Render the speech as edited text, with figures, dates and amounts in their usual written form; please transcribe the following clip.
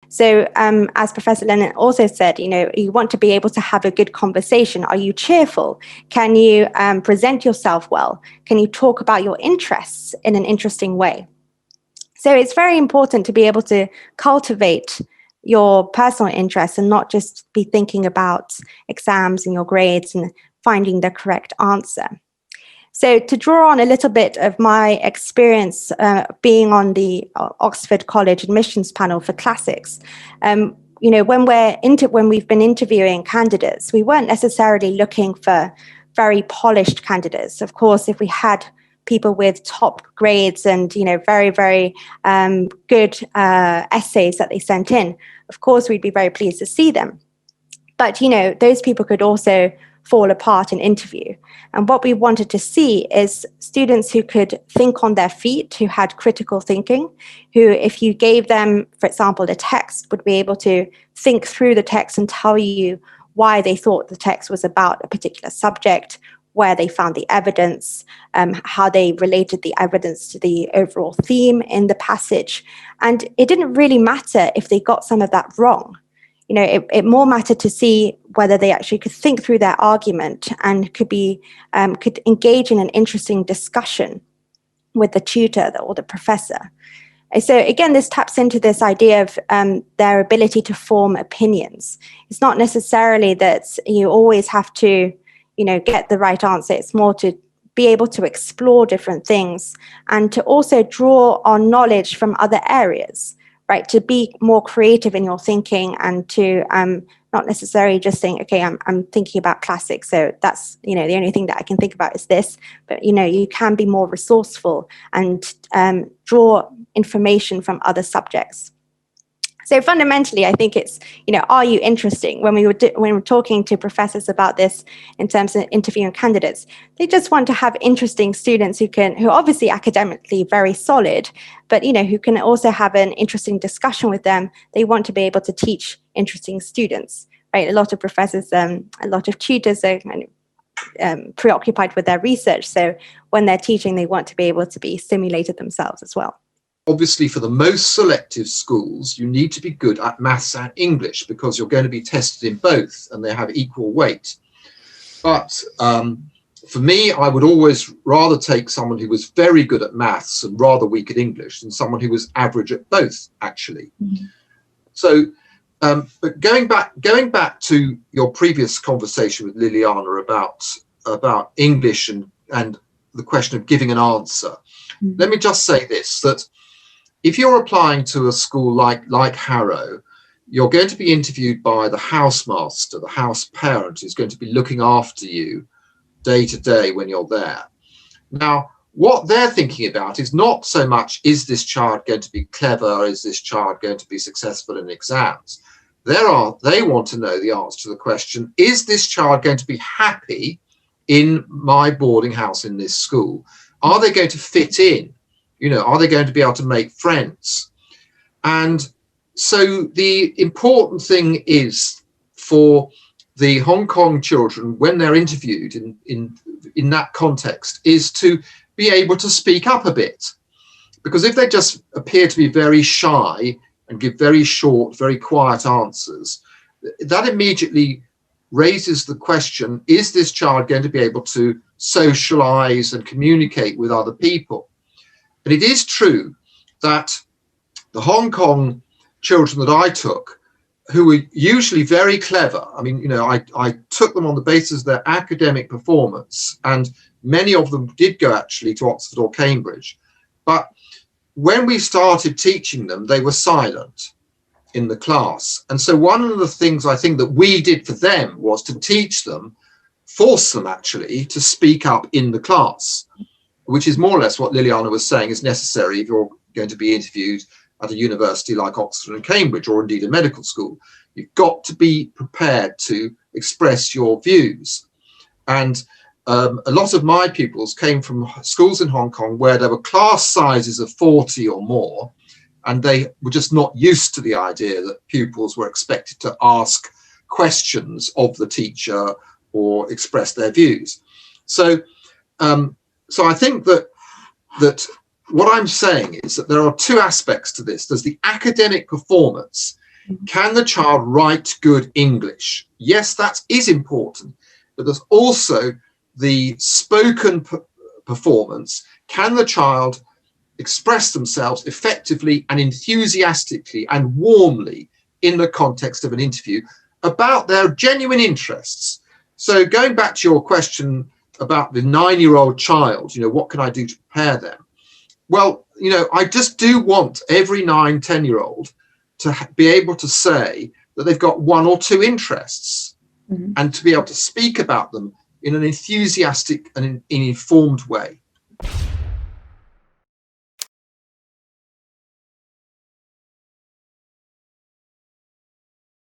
So as Professor Lennon also said, you want to be able to have a good conversation. Are you cheerful? Can you present yourself well? Can you talk about your interests in an interesting way? So it's very important to be able to cultivate your personal interests and not just be thinking about exams and your grades and finding the correct answer. So to draw on a little bit of my experience being on the Oxford College admissions panel for classics, when we've been interviewing candidates, we weren't necessarily looking for very polished candidates. Of course, if we had people with top grades and very, very good essays that they sent in, of course we'd be very pleased to see them. But those people could also fall apart in interview. And what we wanted to see is students who could think on their feet, who had critical thinking, who, if you gave them, for example, a text, would be able to think through the text and tell you why they thought the text was about a particular subject, where they found the evidence, how they related the evidence to the overall theme in the passage. And it didn't really matter if they got some of that wrong. It more mattered to see whether they actually could think through their argument and could engage in an interesting discussion with the tutor or the professor. So again, this taps into this idea of their ability to form opinions. It's not necessarily that you always have to, get the right answer. It's more to be able to explore different things and to also draw on knowledge from other areas. Right, to be more creative in your thinking and to not necessarily just saying, okay, I'm thinking about classics, so that's the only thing that I can think about is this. But you can be more resourceful and draw information from other subjects. So fundamentally, I think it's are you interesting? When we were talking to professors about this in terms of interviewing candidates, they just want to have interesting students who are obviously academically very solid, but who can also have an interesting discussion with them. They want to be able to teach interesting students, right? A lot of professors, a lot of tutors are kind of preoccupied with their research. So when they're teaching, they want to be able to be stimulated themselves as well. Obviously, for the most selective schools, you need to be good at maths and English because you're going to be tested in both and they have equal weight. But for me, I would always rather take someone who was very good at maths and rather weak at English than someone who was average at both, actually. Mm-hmm. So, but going back to your previous conversation with Liliana about English and the question of giving an answer, mm-hmm. Let me just say this, that if you're applying to a school like Harrow, you're going to be interviewed by the housemaster, the house parent, who's going to be looking after you day to day when you're there. Now, what they're thinking about is not so much, is this child going to be clever? Is this child going to be successful in exams? They want to know the answer to the question, is this child going to be happy in my boarding house in this school? Are they going to fit in? Are they going to be able to make friends? And so the important thing is for the Hong Kong children, when they're interviewed in that context, is to be able to speak up a bit. Because if they just appear to be very shy and give very short, very quiet answers, that immediately raises the question, is this child going to be able to socialize and communicate with other people? But it is true that the Hong Kong children that I took, who were usually very clever, I took them on the basis of their academic performance, and many of them did go actually to Oxford or Cambridge. But when we started teaching them, they were silent in the class. And so one of the things I think that we did for them was to teach them, force them actually to speak up in the class, which is more or less what Liliana was saying is necessary if you're going to be interviewed at a university like Oxford and Cambridge, or indeed a medical school. You've got to be prepared to express your views. And a lot of my pupils came from schools in Hong Kong where there were class sizes of 40 or more, and they were just not used to the idea that pupils were expected to ask questions of the teacher or express their views. So I think that what I'm saying is that there are two aspects to this. There's the academic performance, Can the child write good English? Yes, that is important, but there's also the spoken performance. Can the child express themselves effectively and enthusiastically and warmly in the context of an interview about their genuine interests? So going back to your question about the 9-year-old child, what can I do to prepare them? Well, I just do want every 9, 10-year-old to be able to say that they've got 1 or 2 interests, and to be able to speak about them in an enthusiastic and informed way.